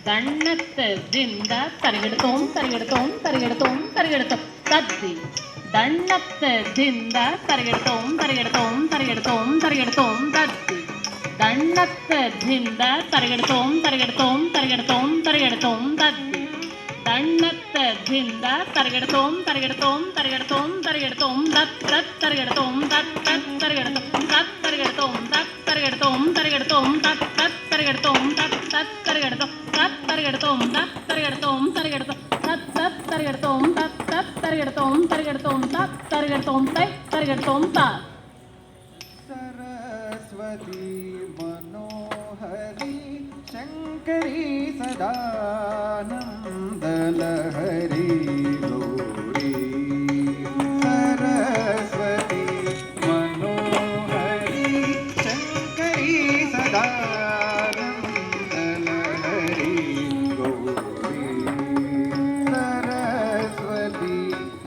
ದಂಡದಿಂದ ತರಗಿಡ್ತೋಂ ತರಗಿಡ್ತೋಂ ತರಗಿಡ್ತೋಂ ತರಗಿಡ್ತೋಂ ತದ್ದಿ ದಂಡದಿಂದ ತರಗಿಡ್ತೋಂ ತರಗಿಡ್ತೋಂ ತರಗಿಡ್ತೋಂ ತರಗಿಡ್ತೋಂ ತದ್ದಿ ದಂಡದಿಂದ ತರಗಿಡ್ತೋಂ ತರಗಿಡ್ತೋಂ ತರಗಿಡ್ತೋಂ ತರಗಿಡ್ತೋಂ ತದ್ದಿ ದಂಡದಿಂದ ತರಗಿಡ್ತೋಂ ತರಗಿಡ್ತೋಂ ತರಗಿಡ್ತೋಂ ತರಗಿಡ್ತೋಂ ತತ್ ತತ್ ತರಗಿಡ್ತೋಂ ತತ್ ತತ್ ತರಗಿಡ್ತೋಂ ತತ್ ತರಗಿಡ್ತೋಂ ತತ್ ತರಗಿಡ್ತೋಂ ತರಗಿಡ್ತೋಂ ತತ್ ತತ್ ತರಗಿಡ್ತೋಂ ತತ್ ತತ್ ತರಗಿಡ್ತೋಂ ತತ್ ತರಗಿಡ್ತೋಂ ತತ್ ತರಗಿಡ್ತೋಂ ತರಗಿಡ್ತೋಂ ತತ್ ತತ್ ತರಗಿಡ್ತೋಂ ತತ್ ತತ್ ತರಗಿಡ್ತೋಂ ತರಗಿಡ್ತೋಂ ತತ್ ತರಗಿಡ್ತೋಂ ತೈ ತರಗಿಡ್ತೋಂ ತಾ सरस्वती मनोहरी शंकरी सदानंदलहरी गौरी सरस्वती मनोहरी शंकरी सदानंदलहरी गौरी सरस्वती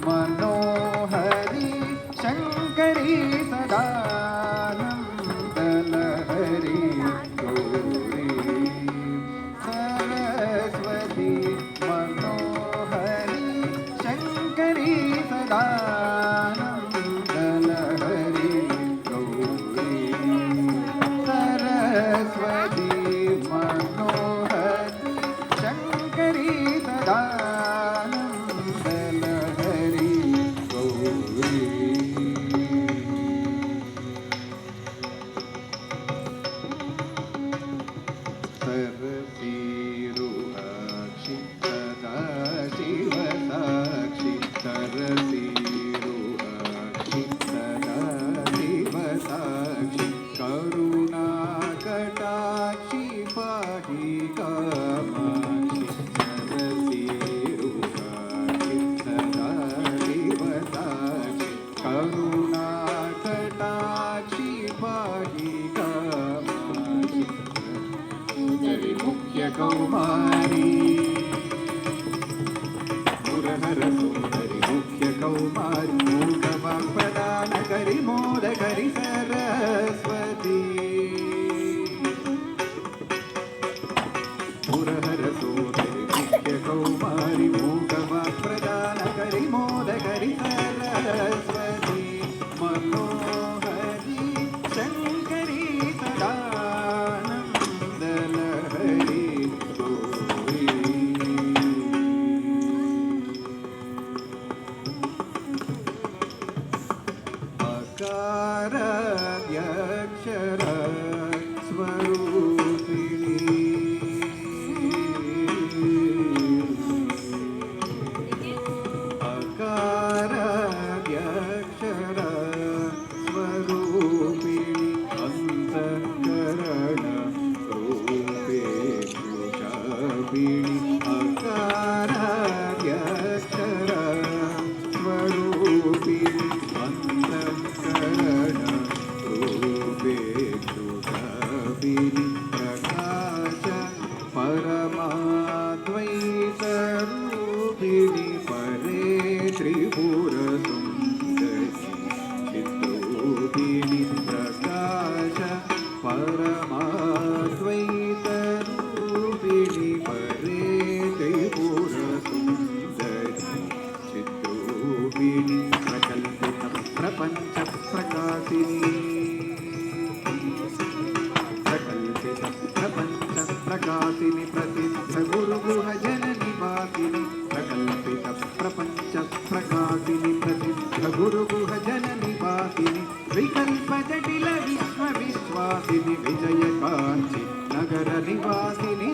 मनोहरी शंकरी सदा कौमारी मुरहर सुंदरी मुख्य कौमारी मूकवा प्रदान करी मोद करी सरस्वती मुरहर सुंदरी मुख्य कौमारी मूकवा प्रदान करी मोद करी सरस्वती मनोहरी शंकरी सदानंदलहरी अक्षर स्वरूपिणी अक्षर स्वरूपिणी अंतःकरण रूपे शापिणी अक्षर स्वरूपिणी अंतःकरण प्रकाश परमाद्वैत रूपिणी परे त्रिपुर सुंदरी चिद्रूपिणी प्रकाश परमाद्वैत रूपिणी परे त्रिपुर सुंदरी चिद्रूपिणी प्रकल्पित प्रपंच प्रकाशिनी प्रकाशिनी प्रसिद्ध गुरुगुह जननिवासिनी प्रकल्पित प्रपंच प्रकाशिनी प्रसिद्ध गुरुगुह जननिवासिनी विकल्प जटिल विश्व विश्वासिनी विजय कांची नगर निवासिनी